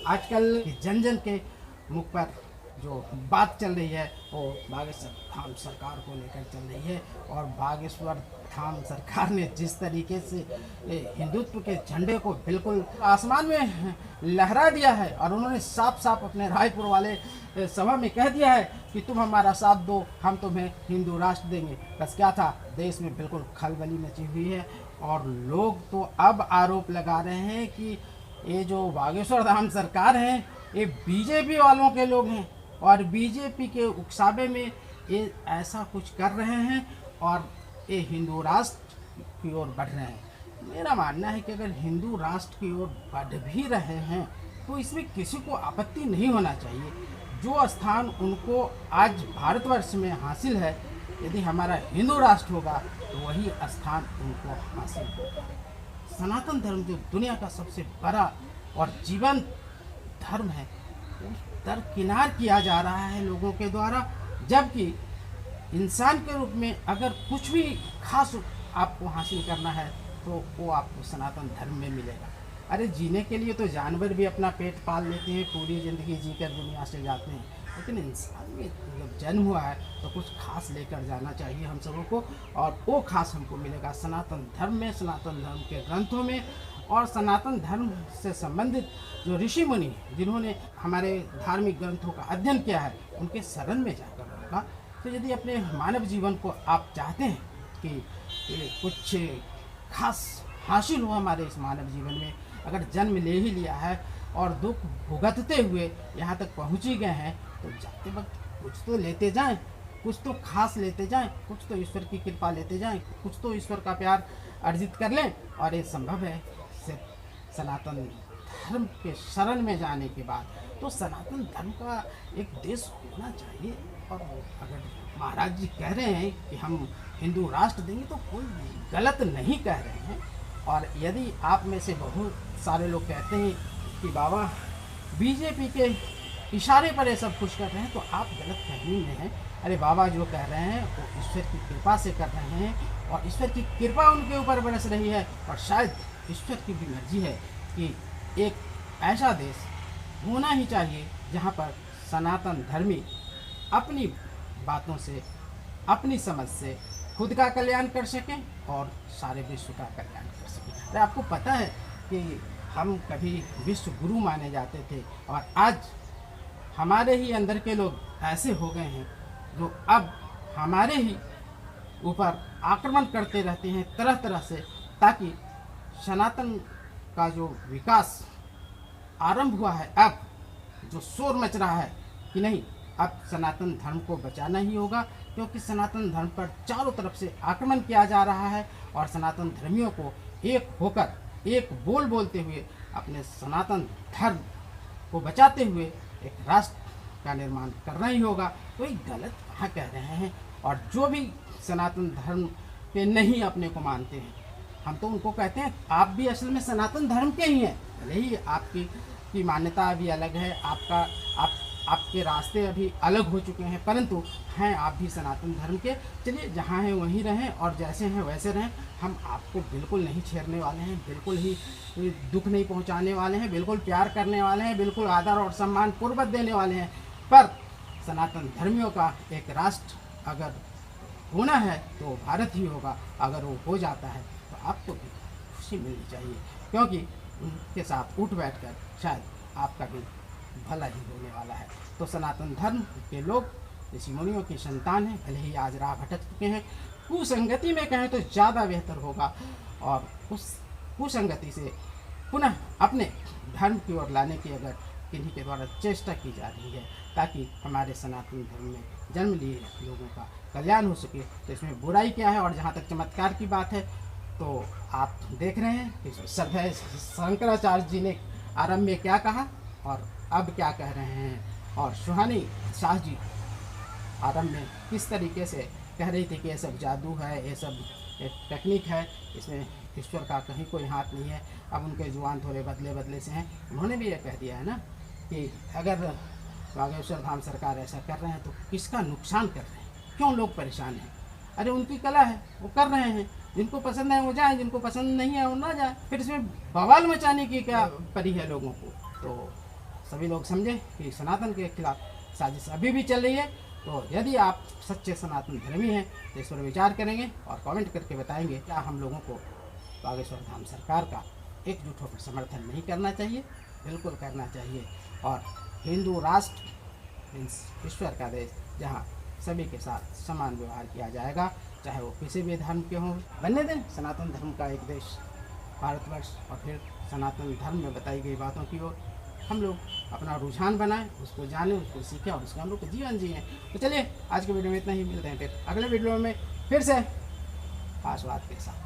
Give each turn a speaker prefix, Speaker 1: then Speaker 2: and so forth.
Speaker 1: आजकल जन जन के मुख पर जो बात चल रही है वो बागेश्वर धाम सरकार को लेकर चल रही है। और बागेश्वर धाम सरकार ने जिस तरीके से हिंदुत्व के झंडे को बिल्कुल आसमान में लहरा दिया है, और उन्होंने साफ साफ अपने रायपुर वाले सभा में कह दिया है कि तुम हमारा साथ दो, हम तुम्हें हिंदू राष्ट्र देंगे। बस क्या था, देश में बिल्कुल खलबली मची हुई है। और लोग तो अब आरोप लगा रहे हैं कि ये जो बागेश्वर धाम सरकार है ये बीजेपी वालों के लोग हैं, और बीजेपी के उकसावे में ये ऐसा कुछ कर रहे हैं और ये हिंदू राष्ट्र की ओर बढ़ रहे हैं। मेरा मानना है कि अगर हिंदू राष्ट्र की ओर बढ़ भी रहे हैं तो इसमें किसी को आपत्ति नहीं होना चाहिए। जो स्थान उनको आज भारतवर्ष में हासिल है, यदि हमारा हिंदू राष्ट्र होगा तो वही स्थान उनको हासिल होगा। सनातन धर्म जो दुनिया का सबसे बड़ा और जीवंत धर्म है, उस दरकिनार किया जा रहा है लोगों के द्वारा। जबकि इंसान के रूप में अगर कुछ भी खास आपको हासिल करना है तो वो आपको सनातन धर्म में मिलेगा। अरे जीने के लिए तो जानवर भी अपना पेट पाल लेते हैं, पूरी ज़िंदगी जीकर दुनिया से जाते हैं, लेकिन इंसान में जब जन्म हुआ है तो कुछ खास लेकर जाना चाहिए हम सबों को, और वो खास हमको मिलेगा सनातन धर्म में, सनातन धर्म के ग्रंथों में। और सनातन धर्म से संबंधित जो ऋषि मुनि जिन्होंने हमारे धार्मिक ग्रंथों का अध्ययन किया है, उनके शरण में जाकर होगा। तो यदि अपने मानव जीवन को आप चाहते हैं कि कुछ खास हासिल हो हमारे इस मानव जीवन में, अगर जन्म ले ही लिया है और दुख भुगतते हुए यहाँ तक पहुँच ही गए हैं, तो जाते वक्त कुछ तो लेते जाएं, कुछ तो खास लेते जाएं, कुछ तो ईश्वर की कृपा लेते जाएं, कुछ तो ईश्वर का प्यार अर्जित कर लें। और ये संभव है सिर्फ सनातन धर्म के शरण में जाने के बाद। तो सनातन धर्म का एक देश होना चाहिए। और अगर महाराज जी कह रहे हैं कि हम हिंदू राष्ट्र देंगे तो कोई गलत नहीं कह रहे हैं। और यदि आप में से बहुत सारे लोग कहते हैं कि बाबा बीजेपी के इशारे पर ये सब कुछ कर रहे हैं, तो आप गलत फहमी में हैं। अरे बाबा जो कह रहे हैं वो ईश्वर की कृपा से कर रहे हैं, और ईश्वर की कृपा उनके ऊपर बरस रही है। और शायद ईश्वर की भी मर्जी है कि एक ऐसा देश होना ही चाहिए जहाँ पर सनातन धर्मी अपनी बातों से, अपनी समझ से खुद का कल्याण कर सकें और सारे विश्व का कल्याण कर सकें। अरे आपको पता है कि हम कभी विश्व गुरु माने जाते थे, और आज हमारे ही अंदर के लोग ऐसे हो गए हैं जो अब हमारे ही ऊपर आक्रमण करते रहते हैं तरह तरह से, ताकि सनातन का जो विकास आरंभ हुआ है, अब जो शोर मच रहा है कि नहीं, अब सनातन धर्म को बचाना ही होगा, क्योंकि सनातन धर्म पर चारों तरफ से आक्रमण किया जा रहा है। और सनातन धर्मियों को एक होकर, एक बोल बोलते हुए अपने सनातन धर्म को बचाते हुए एक राष्ट्र का निर्माण करना ही होगा। कोई गलत कहाँ कह रहे हैं। और जो भी सनातन धर्म पे नहीं अपने को मानते हैं, हम तो उनको कहते हैं आप भी असल में सनातन धर्म के ही हैं। भले ही आपकी मान्यता अभी अलग है, आपके रास्ते अभी अलग हो चुके हैं, परंतु हैं आप भी सनातन धर्म के। चलिए जहाँ हैं वहीं रहें और जैसे हैं वैसे रहें। हम आपको बिल्कुल नहीं छेड़ने वाले हैं, बिल्कुल ही दुख नहीं पहुँचाने वाले हैं, बिल्कुल प्यार करने वाले हैं, बिल्कुल आदर और सम्मान पूर्वक देने वाले हैं। पर सनातन धर्मियों का एक राष्ट्र अगर होना है तो भारत ही होगा। अगर वो हो जाता है तो आपको भी खुशी मिलनी चाहिए, क्योंकि उनके साथ उठ बैठकर शायद आपका भी भला ही होने वाला है। तो सनातन धर्म के लोग ऋषि मुनियों की संतान हैं, भले ही आज राह भटक चुके हैं। कुसंगति में कहें तो ज़्यादा बेहतर होगा, और उस कुसंगति से पुनः अपने धर्म की ओर लाने की अगर किन्हीं के द्वारा चेष्टा की जा रही है, ताकि हमारे सनातन धर्म में जन्म लिए लोगों का कल्याण हो सके, तो इसमें बुराई क्या है। और जहाँ तक चमत्कार की बात है, तो आप देख रहे हैं कि सभ्य शंकराचार्य जी ने आरंभ में क्या कहा और अब क्या कह रहे हैं, और सुहानी शाह जी आरंभ में किस तरीके से कह रही थी कि ये सब जादू है, ये सब एक टेक्निक है, इसमें ईश्वर का कहीं कोई हाथ नहीं है। अब उनके जुबान थोड़े बदले से हैं, उन्होंने भी ये कह दिया है ना कि अगर बागेश्वर धाम सरकार ऐसा कर रहे हैं तो किसका नुकसान कर रहे हैं, क्यों लोग परेशान हैं। अरे उनकी कला है, वो कर रहे हैं, जिनको पसंद है वो जाए, जिनको पसंद नहीं है वो ना जाए। फिर इसमें बवाल मचाने की क्या परी है लोगों को। तो सभी लोग समझें कि सनातन के खिलाफ साजिश अभी भी चल रही है। तो यदि आप सच्चे सनातन धर्मी हैं तो इस पर विचार करेंगे और कमेंट करके बताएंगे क्या हम लोगों को बागेश्वर धाम सरकार का एकजुट होकर समर्थन नहीं करना चाहिए। बिल्कुल करना चाहिए। और हिंदू राष्ट्र मीन्स ईश्वर का देश, जहाँ सभी के साथ समान व्यवहार किया जाएगा, चाहे वो किसी भी धर्म के हों। बनने दें सनातन धर्म का एक देश भारतवर्ष, और फिर सनातन धर्म में बताई गई बातों की ओर हम लोग अपना रुझान बनाएं, उसको जानें, उसको सीखें और उसका हम लोग जीवन जिएं। तो चलिए आज के वीडियो में इतना ही, मिलते हैं फिर अगले वीडियो में फिर से खास बात के साथ।